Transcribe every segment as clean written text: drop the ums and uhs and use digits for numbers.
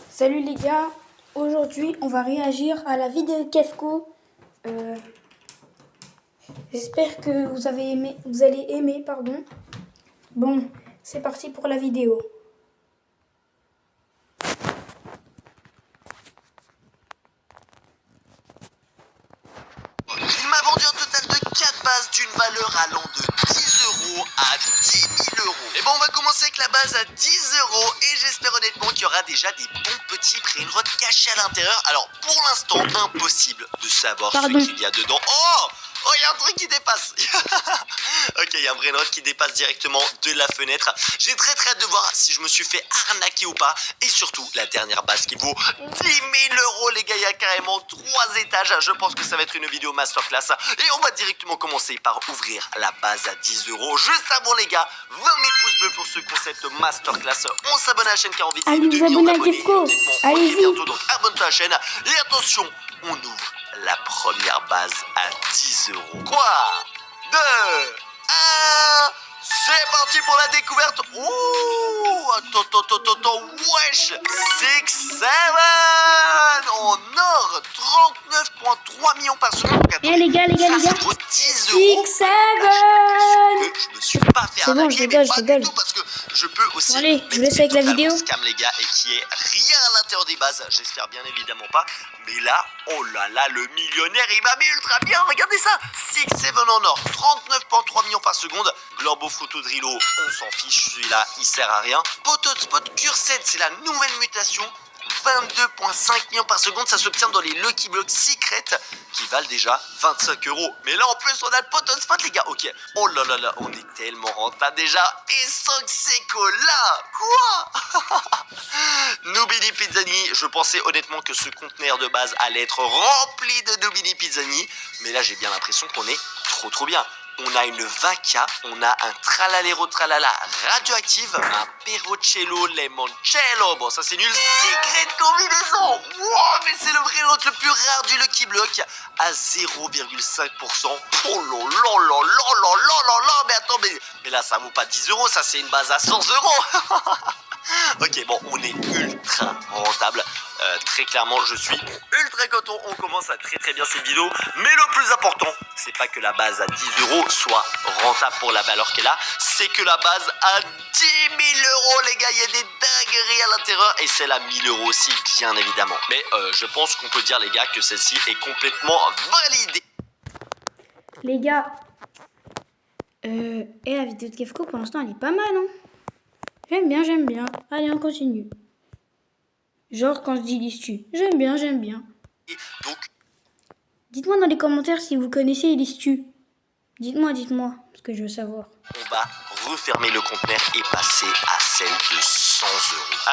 Salut les gars, aujourd'hui on va réagir à la vidéo Kefko. J'espère que vous allez aimer, pardon. Bon, c'est parti pour la vidéo. Il m'a vendu un total de 4 bases d'une valeur allant de 10 € à 10 000 €. Et bon, on va commencer avec la base à 10 € et j'espère honnêtement qu'il y aura déjà des bons petits brainrots cachés à l'intérieur. Alors, pour l'instant, impossible de savoir ce qu'il y a dedans. Oh, il y a un truc qui dépasse. Ok, il y a un brainrot qui dépasse directement de la fenêtre. J'ai très hâte de voir si je me suis fait arnaquer ou pas. Et surtout, la dernière base qui vaut 10 000 €, les gars. Il y a carrément 3 étages. Je pense que ça va être une vidéo masterclass. Et on va directement commencer par ouvrir la base à 10 €. Juste avant, les gars, 20 000 pouces bleus pour ce concept masterclass. On s'abonne à la chaîne car on vise les 2 millions d'abonnés. Allez-y. Bientôt, donc abonne-toi à la chaîne. Et attention, on ouvre la première base à 10 €. 3, 2, 1, c'est parti pour la découverte. Ouh, attends, wesh, 6-7 en or, 39,3 millions par seconde. Eh les gars, ça vaut 10 €. 6-7. Je me suis pas fait arnaquer, mais pas du tout, parce que je peux aussi. Bon, allez, je vous laisse avec la vidéo. Scam, les gars, et qui est rien à l'intérieur des bases. J'espère bien évidemment pas. Mais là, oh là là, le millionnaire, il m'a mis ultra bien. Regardez ça, 6-7 en or, 39,3 millions par seconde. Glorbo Photo Drillo, on s'en fiche, celui-là, il sert à rien. Pototspot Cure 7, c'est la nouvelle mutation. 22,5 millions par seconde, ça s'obtient dans les Lucky Blocks Secret qui valent déjà 25 €. Mais là en plus on a le Pototspot, les gars. Ok, oh là là là, on est tellement rentable déjà. Et 5 Secola. Quoi? Nubini Pizzani, je pensais honnêtement que ce conteneur de base allait être rempli de Nubini Pizzani, mais là j'ai bien l'impression qu'on est trop bien. On a une Vaca, on a un Tralalero Tralala radioactive, un Perrocello Limoncello. Bon, ça c'est nul. Secret combinaison. Wow, mais c'est le vrai lot le plus rare du Lucky Block à 0,5%. Oh là, mais attends, mais là ça vaut pas 10 €, ça c'est une base à 100 €. Ok, bon, on est ultra rentable. Très clairement, je suis ultra content. On commence à très bien cette vidéo. Mais le plus important, c'est pas que la base à 10 € soit rentable pour la valeur qu'elle a, c'est que la base à 10 000 €, les gars. Il y a des dingueries à l'intérieur. Et celle à 1000 € aussi, bien évidemment. Mais je pense qu'on peut dire, les gars, que celle-ci est complètement validée. Les gars, et la vidéo de Kefko, pour l'instant, elle est pas mal, hein. J'aime bien. Allez, on continue. Genre quand je dis l'ISTU. J'aime bien. Donc, dites-moi dans les commentaires si vous connaissez l'ISTU. Dites-moi, parce que je veux savoir. on va refermer le conteneur et passer à celle de 100 €.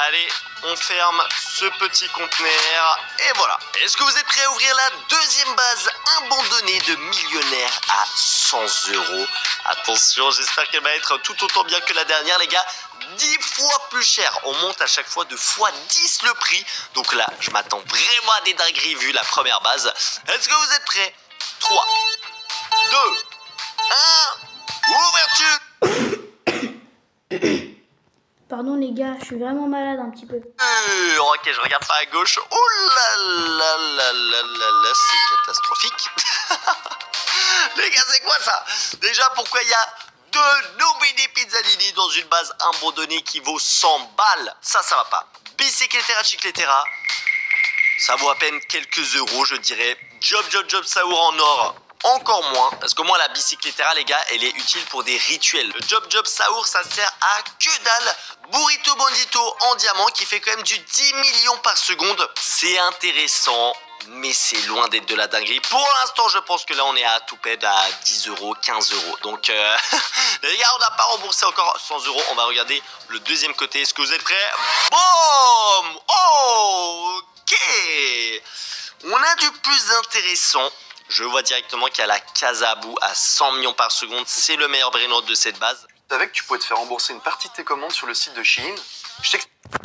Allez, on ferme ce petit conteneur et voilà. Est-ce que vous êtes prêts à ouvrir la deuxième base abandonnée de millionnaire à 100 €? Attention, j'espère qu'elle va être tout autant bien que la dernière, les gars. 10 fois plus cher. On monte à chaque fois de fois 10 le prix. Donc là, je m'attends vraiment à des dingueries vu la première base. Est-ce que vous êtes prêts? 3, 2, 1, ouverture. Pardon les gars, je suis vraiment malade un petit peu. Ok, je regarde pas à gauche. Oh là, c'est catastrophique. Les gars, c'est quoi ça? Déjà, pourquoi il y a 2 Nubini Pizzanini dans une base abandonnée qui vaut 100 balles? Ça va pas. Bicicletera Chicletera, ça vaut à peine quelques euros, je dirais. Job Saour en or, encore moins. Parce que moi, la Bicicletera, les gars, elle est utile pour des rituels. Le Job Saour, ça sert à que dalle. Burrito Bandito en diamant qui fait quand même du 10 millions par seconde. C'est intéressant, mais c'est loin d'être de la dinguerie. Pour l'instant, je pense que là, on est à tout pède à 10 €, 15 €. Donc, les gars, on n'a pas remboursé encore 100 €. On va regarder le deuxième côté. Est-ce que vous êtes prêts? Boum! Ok! On a du plus intéressant. Je vois directement qu'il y a la Casabou à 100 millions par seconde. C'est le meilleur brainrot de cette base. Tu savais que tu pouvais te faire rembourser une partie de tes commandes sur le site de Shein?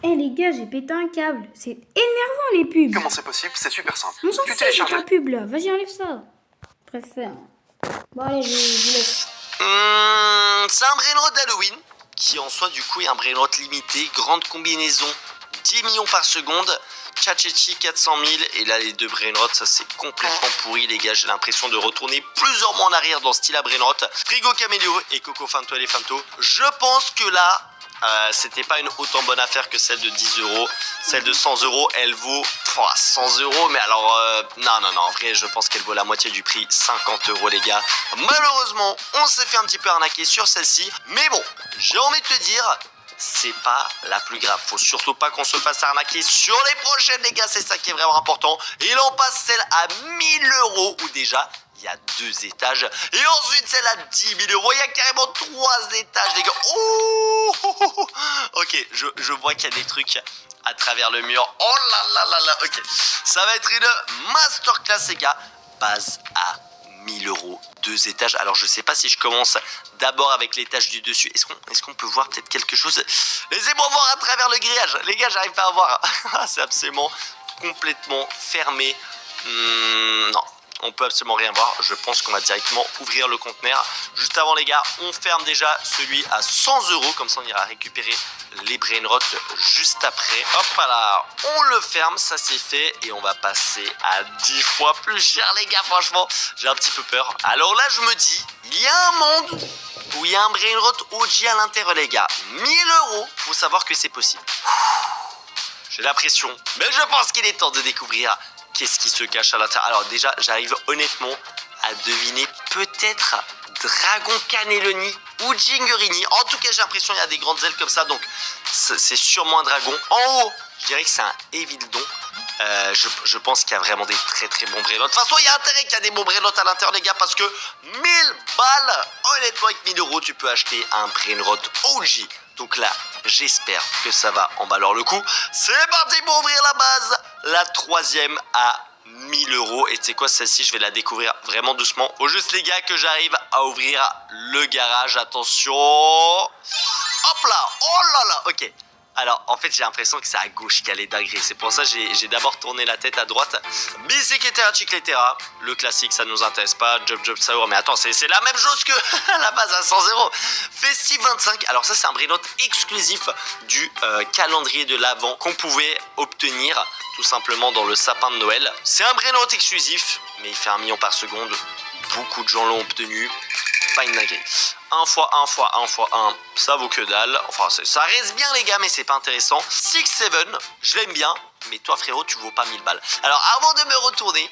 Eh les gars, j'ai pété un câble. C'est énervant les pubs. Comment c'est possible? C'est super simple. On s'en Tu fout, télécharges la pub là. Vas-y, enlève ça. Je préfère. Bon, allez, je vous laisse. C'est un brainrot d'Halloween, qui en soi, du coup, est un brainrot limité, grande combinaison, 10 millions par seconde. Chachechi 400 000 et là les deux brainrots ça c'est complètement pourri les gars, j'ai l'impression de retourner plusieurs mois en arrière dans style à brainrot. Frigo Caméléo et Coco Fanto Elefanto, je pense que là c'était pas une autant bonne affaire que celle de 10 euros. Celle de 100 euros elle vaut 100 euros, mais alors non en vrai je pense qu'elle vaut la moitié du prix, 50 euros les gars. Malheureusement on s'est fait un petit peu arnaquer sur celle-ci, mais bon j'ai envie de te dire c'est pas la plus grave. Faut surtout pas qu'on se fasse arnaquer sur les prochaines, les gars. C'est ça qui est vraiment important. Et là, on passe celle à 1000 euros où déjà, il y a 2 étages. Et ensuite, celle à 10 000 euros. Il y a carrément 3 étages, les gars. Oh ok, je vois qu'il y a des trucs à travers le mur. Oh là. Ok, ça va être une masterclass, les gars. Base à 1000 euros, 2 étages. Alors je sais pas si je commence d'abord avec l'étage du dessus. Est-ce qu'on peut voir peut-être quelque chose? Laissez-moi voir à travers le grillage. Les gars, j'arrive pas à voir. C'est absolument complètement fermé. Non, on peut absolument rien voir. Je pense qu'on va directement ouvrir le conteneur. Juste avant les gars, on ferme déjà celui à 100 euros. Comme ça on ira récupérer les brainrots juste après. Hop là, on le ferme, ça c'est fait. Et on va passer à 10 fois plus cher les gars, franchement. J'ai un petit peu peur. Alors là je me dis, il y a un monde où il y a un brainrot OG à l'intérieur les gars. 1000 euros, faut savoir que c'est possible. J'ai la pression, mais je pense qu'il est temps de découvrir qu'est-ce qui se cache à l'intérieur. Alors déjà, j'arrive honnêtement à deviner peut-être Dragon Cannelloni ou Gingerini. En tout cas, j'ai l'impression qu'il y a des grandes ailes comme ça, donc c'est sûrement un dragon. En haut, je dirais que c'est un Evildon. Je pense qu'il y a vraiment des très bons brainrots. De toute façon, il y a intérêt qu'il y a des bons brainrots à l'intérieur, les gars, parce que 1000 balles, honnêtement, avec 1000 euros, tu peux acheter un brainrot OG. Donc là, j'espère que ça va en valoir le coup. C'est parti pour ouvrir la base. La 3e à 1000 euros. Et tu sais quoi, celle-ci, je vais la découvrir vraiment doucement. Faut juste, les gars, que j'arrive à ouvrir le garage. Attention. Hop là. Oh là, ok. Alors, en fait, j'ai l'impression que c'est à gauche qu'il y a les dingueries. C'est pour ça que j'ai d'abord tourné la tête à droite. Bicycletera Chicletera. Le classique, ça ne nous intéresse pas. Job Sour. Mais attends, c'est la même chose que la base à 100 euros. Festive 25. Alors ça, c'est un brainrot exclusif du calendrier de l'Avent qu'on pouvait obtenir tout simplement dans le sapin de Noël. C'est un brainrot exclusif, mais il fait 1 million par seconde. Beaucoup de gens l'ont obtenu. Pas une dinguerie. 1 x 1 x 1 x 1, ça vaut que dalle. Enfin, ça reste bien les gars, mais c'est pas intéressant. 6-7, je l'aime bien. Mais toi frérot, tu vaux pas 1000 balles. Alors avant de me retourner,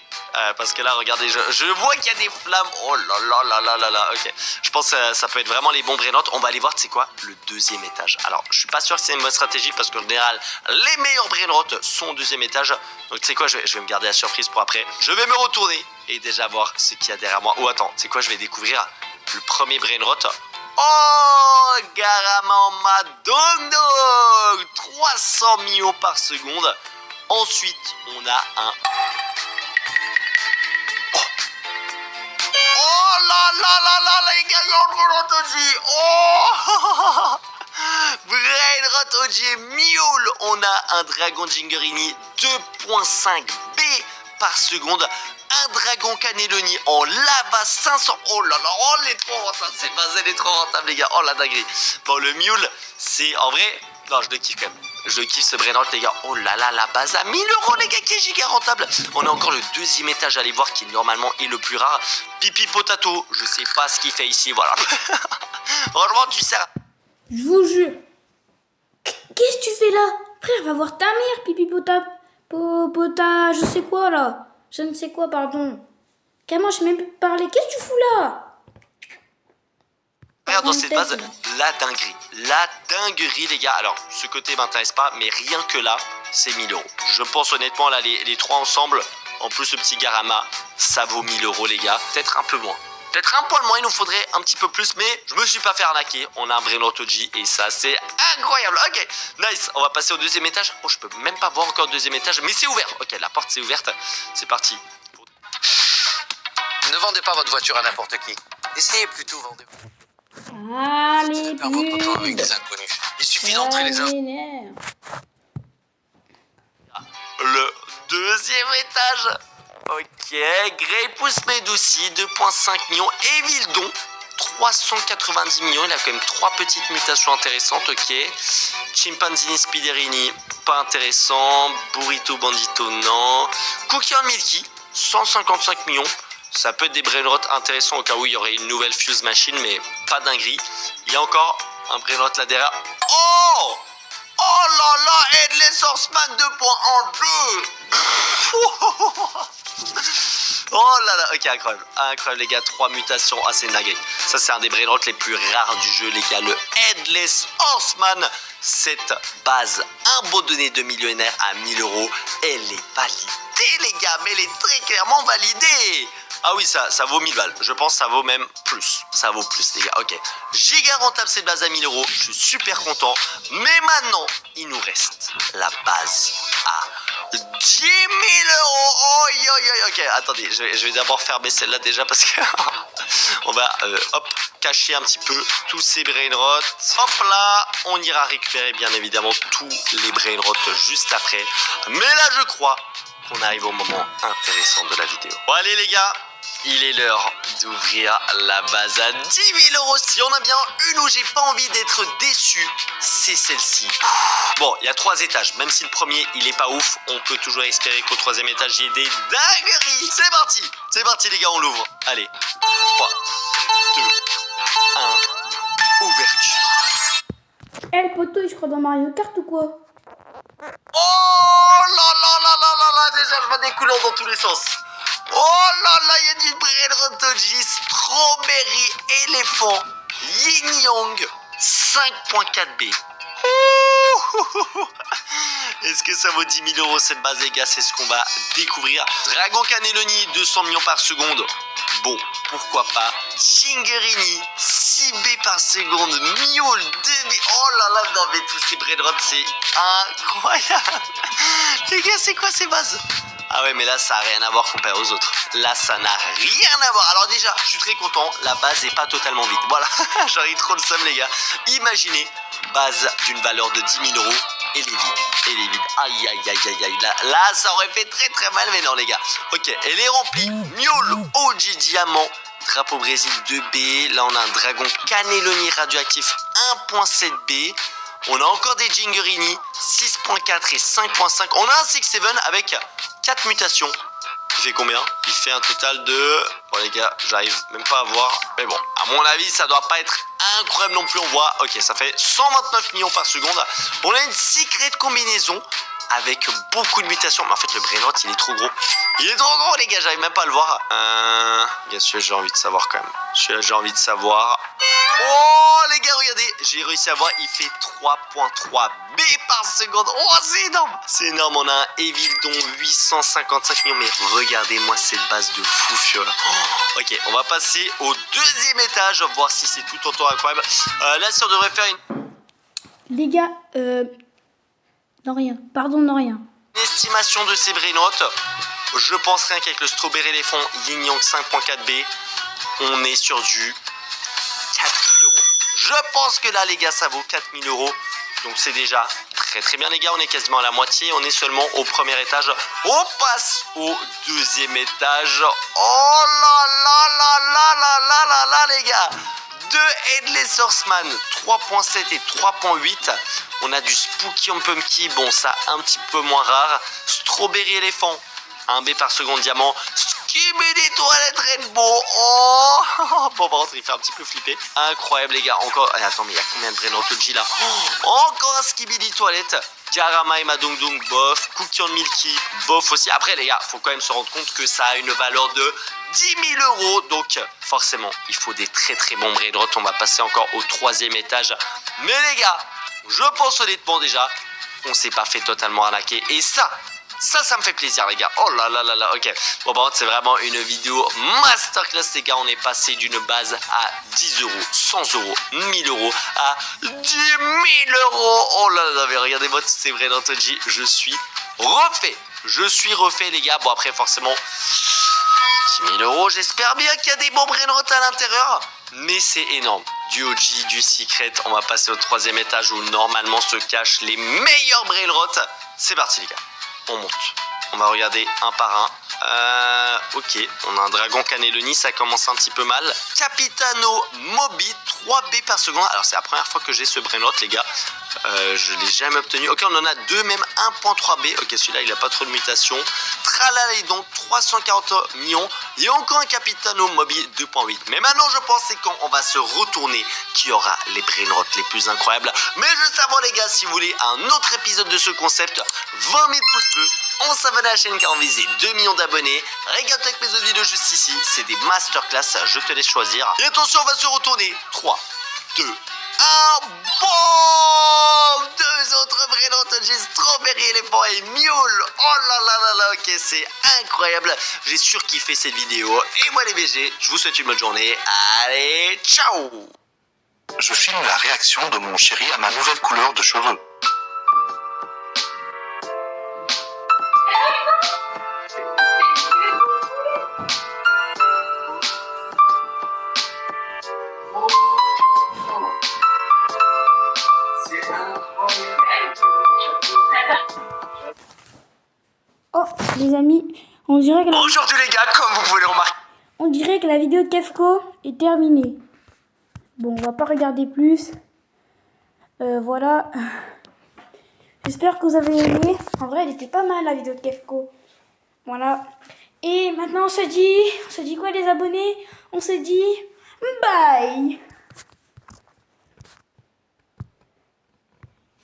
parce que là regardez, je vois qu'il y a des flammes. Oh là, ok. Je pense que ça peut être vraiment les bons brainrots. On va aller voir, tu sais quoi, le 2e étage. Alors je suis pas sûr que c'est une bonne stratégie, parce qu'en général, les meilleurs brainrots sont au 2e étage. Donc tu sais quoi, je vais me garder la surprise pour après. Je vais me retourner et déjà voir ce qu'il y a derrière moi. Oh attends, tu sais quoi, je vais découvrir le premier brainrot. Oh, Garama Dog 300 millions par seconde. Ensuite, on a un... Oh là, les gars, il y a un brainrot OG. Oh brainrot OG Mule. On a un Dragon Gingerini 2.5 B par seconde. Un Dragon Cannelloni en lava 500. Oh là là, oh, elle est trop rentable. Cette base, elle est trop rentable, les gars. Oh la dinguerie. Bon, le Mule, c'est en vrai... Non, je le kiffe quand même. Je kiffe ce brainrot, les gars. Oh là là, la base à 1000 euros, les gars, qui est giga rentable. On a encore le 2e étage à aller voir, qui normalement est le plus rare. Pipi Potato, je sais pas ce qu'il fait ici, voilà. Franchement, tu sers. Je vous jure. Qu'est-ce que tu fais là? Frère, va voir ta mère, pipi pota, je sais quoi là. Je ne sais quoi, pardon. Carrément, je sais même plus parler. Qu'est-ce que tu fous là? Regarde dans cette base, la dinguerie, les gars. Alors, ce côté m'intéresse pas, mais rien que là, c'est 1000 euros. Je pense honnêtement, là, les 3 ensemble, en plus le petit Garama, ça vaut 1000 euros, les gars. Peut-être un peu moins. Peut-être un poil moins, il nous faudrait un petit peu plus, mais je me suis pas fait arnaquer. On a un brainrot OG et ça, c'est incroyable. Ok, nice. On va passer au 2e étage. Oh, je peux même pas voir encore le 2e étage, mais c'est ouvert. Ok, la porte, c'est ouverte. C'est parti. Ne vendez pas votre voiture à n'importe qui. Essayez plutôt vendre. Allez, Faire votre temps avec des inconnus. Il suffit d'entrer les infos. Le 2e étage. Ok, Greypoos Medusi, 2,5 millions. Et Vildon, 390 millions. Il a quand même 3 petites mutations intéressantes. Ok. Chimpanzini Spiderini, pas intéressant. Burrito Bandito, non. Cookie and Milky, 155 millions. Ça peut être des brainrot intéressants au cas où il y aurait une nouvelle Fuse Machine, mais pas dinguerie. Il y a encore un brainrot là derrière. Oh! Oh là là! Headless Horseman 2.12. Oh là là, ok, incroyable. Incroyable, les gars. 3 mutations. Ah, c'est une dinguerie. Ça, c'est un des brainrot les plus rares du jeu, les gars. Le Headless Horseman. Cette base abandonnée de millionnaire à 1000 €, elle est validée, les gars. Mais elle est très clairement validée. Ah oui, ça vaut 1000 balles. Je pense que ça vaut même plus. Ça vaut plus, les gars. Ok. Giga rentable cette base à 1000 €. Je suis super content. Mais maintenant, il nous reste la base à 10 000 €. Oh, ok, attendez. Je vais d'abord faire baisser celle-là déjà parce que on va, hop, cacher un petit peu tous ces brainrots. Hop là, on ira récupérer bien évidemment tous les brainrots juste après. Mais là, je crois qu'on arrive au moment intéressant de la vidéo. Bon, allez, les gars. Il est l'heure d'ouvrir la base à 10 000 €. S'il y en a bien une où j'ai pas envie d'être déçu, c'est celle-ci. Bon, il y a 3 étages. Même si le premier, il est pas ouf, on peut toujours espérer qu'au 3e étage, il y ait des dingueries. C'est parti. C'est parti, les gars, on l'ouvre. Allez. 3, 2, 1. Ouverture. Eh, le poteau, je crois dans Mario Kart ou quoi? Oh là là là là là là. Déjà, je vois des couleurs dans tous les sens. Oh là là, il y a du Brainrotoji, Strawberry, Éléphant, Yin Yang, 5.4B. Est-ce que ça vaut 10 000 € cette base, les gars? C'est ce qu'on va découvrir. Dragon Cannelloni, 200 millions par seconde. Bon, pourquoi pas. Chinguerini, 6B par seconde. Mule, 2B. Oh là là, non mais tous ces Brainrots, c'est incroyable. Les gars, c'est quoi ces bases? Ah ouais, mais là, ça n'a rien à voir comparé aux autres. Là, ça n'a rien à voir. Alors déjà, je suis très content. La base n'est pas totalement vide. Voilà, j'arrive trop le seum, les gars. Imaginez, base d'une valeur de 10 000 €. Elle est vide. Elle est vide. Aïe, aïe, aïe, aïe, aïe. Là, ça aurait fait très, très mal. Mais non, les gars. Ok, elle est remplie. Mule, OG Diamant. Drapeau Brésil 2B. Là, on a un Dragon Cannelloni radioactif 1.7B. On a encore des Jinguerini 6.4 et 5.5. On a un 6-7 avec 4 mutations. Il fait combien? Il fait un total de... Bon, les gars, j'arrive même pas à voir. Mais bon, à mon avis, ça doit pas être incroyable non plus. On voit, ok, ça fait 129 millions par seconde. On a une secret combinaison avec beaucoup de mutations. Mais en fait, le Brainrot, il est trop gros. Il est trop gros, les gars, j'arrive même pas à le voir. Bien sûr, j'ai envie de savoir quand même. Celui-là, j'ai envie de savoir. Oh, les gars, regardez, j'ai réussi à voir, il fait 3.3 B par seconde. Oh, c'est énorme. C'est énorme, on a un Evildon 855 millions. Mais regardez-moi cette base de fou furieux. Oh, ok, on va passer au 2e étage, voir si c'est tout autant incroyable. Là, si on devrait faire une... Les gars, non rien. Pardon, non rien. Une estimation de ces Brainrot, je pense rien qu'avec le Strawberry Éléphant Yin Yang 5.4B, on est sur du 4 000 €. Je pense que là, les gars, ça vaut 4 000 €. Donc c'est déjà très très bien, les gars. On est quasiment à la moitié. On est seulement au 1er étage. On passe au 2e étage. Oh là là là là là là là là, les gars. 2 Headless Horseman 3.7 et 3.8. On a du Spooky and Pumpkin. Bon, ça un petit peu moins rare. Strawberry Éléphant 1 B par seconde diamant. Skibidi Toilette Rainbow. Oh. Bon, par contre, il fait un petit peu flipper. Incroyable, les gars. Encore. Attends, mais il y a combien de Brainrotoji là? Encore un Skibidi Toilette. Diarama et Madong Dong, bof. Cookie and Milky, bof aussi. Après, les gars, faut quand même se rendre compte que ça a une valeur de 10 000 €. Donc, forcément, il faut des très très bons Brainrot. On va passer encore au 3e étage. Mais, les gars, je pense honnêtement déjà qu'on s'est pas fait totalement arnaquer. Et ça me fait plaisir, les gars. Oh là là là là, ok. Bon, par contre, c'est vraiment une vidéo masterclass, les gars. On est passé d'une base à 10 €, 100 €, 1000 € à 10 000 €. Oh là là, mais regardez-moi tous ces Brainrotoji. Je suis refait, les gars. Bon, après, forcément, 10 000 €. J'espère bien qu'il y a des bons Brainrot à l'intérieur. Mais c'est énorme. Du OG, du Secret. On va passer au 3e étage où normalement se cachent les meilleurs Brainrot. C'est parti, les gars. On monte. On va regarder un par un. Ok, on a un dragon cannelloni, ça commence un petit peu mal. Capitano Mobi, 3B par seconde. Alors c'est la première fois que j'ai ce brainrot les gars. Je l'ai jamais obtenu. Ok, on en a deux, même 1.3B. Ok, celui-là il a pas trop de mutation. Tralalédon, 340 millions. Et encore un Capitano Mobi 2.8. Mais maintenant je pense c'est quand on va se retourner qui aura les brainrots les plus incroyables. Mais juste avant les gars, si vous voulez un autre épisode de ce concept, 20 000 pouces bleus. On s'abonne à la chaîne car on visait 2 millions d'abonnés. Regarde avec mes autres vidéos juste ici. C'est des masterclass, je te laisse choisir. Et attention, on va se retourner. 3, 2, 1. Bon, deux autres brainrots, j'ai Strawberry éléphant et Mule. Oh là là là là, ok, c'est incroyable. J'ai surkiffé cette vidéo. Et moi les BG, je vous souhaite une bonne journée. Allez, ciao. Je filme la réaction de mon chéri à ma nouvelle couleur de cheveux. Oh, les amis, on dirait que Aujourd'hui les gars, comme vous pouvez le remarquer. on dirait que la vidéo de Kefko est terminée. Bon, on va pas regarder plus. Voilà. J'espère que vous avez aimé. En vrai, elle était pas mal la vidéo de Kefko. Voilà. Et maintenant, on se dit quoi les abonnés? On se dit bye.